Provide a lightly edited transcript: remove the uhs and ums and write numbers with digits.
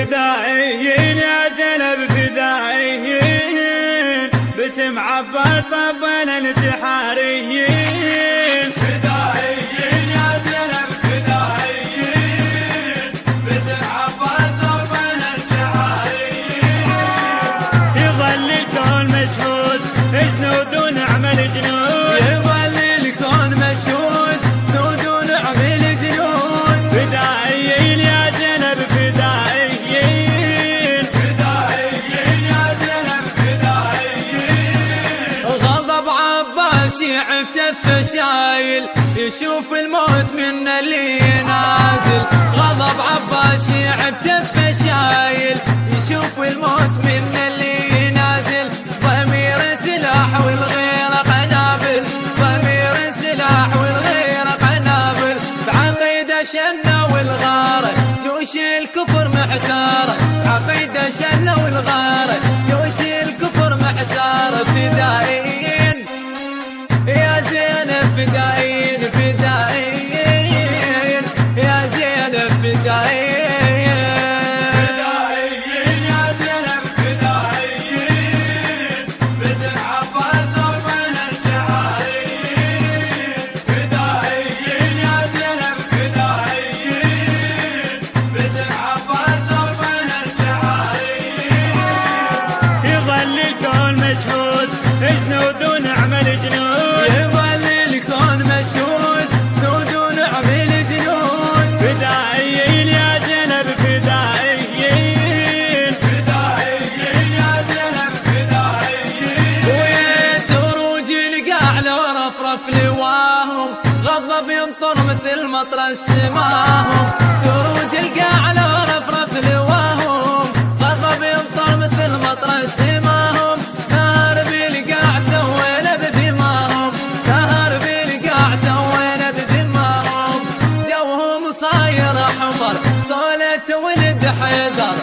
فدائيين يا زينب فدائيين باسم عباس طب الانتحاريين. فدائيين يا زينب فدائيين باسم عباس طب الانتحاريين. يظل الكون مشهود جنود ونعمل جنود، يظل الكون مشهود جنود ونعمل جنود. فدائيين يا زينب فدائيين فدائيين يا زينب فدائيين. غضب عباس يعب جفه شايل يشوف الموت من اللي نازل. غضب عباس يعب جفه شايل يشوف الموت من اللي نازل. ضمير سلاح والغير قنابل، ضمير سلاح والغير قنابل. بعقيده شنه والغاره جوش الكفر محتار. عقيده شنه والغاره جوش الكفر محتار. فدائيين يا زينب فدائيين فدائيين يا زينب فدائيين. فدائيين يا زينب فدائيين باسم عباس طب الانتحاريين. فدائيين يا زينب فدائيين باسم عباس طب الانتحاريين. يظل الكون مشهود جنود ونعمل جنود، يظل الكون مشهود جنود ونعمل جنود. فدائيين يا زينب فدائيين فدائيين يا زينب فدائيين. ويا تروج القاع لو رفرف لواهم غضب يمطر مثل مطر السماهم. تروج القاع لو رفرف لواهم غضب يمطر مثل مطر السماهم. نهر بالقاع سوينا بدماهم، نهر بالقاع سوينا بدماهم. جوهم صاير احمر صولة ولد حيدر.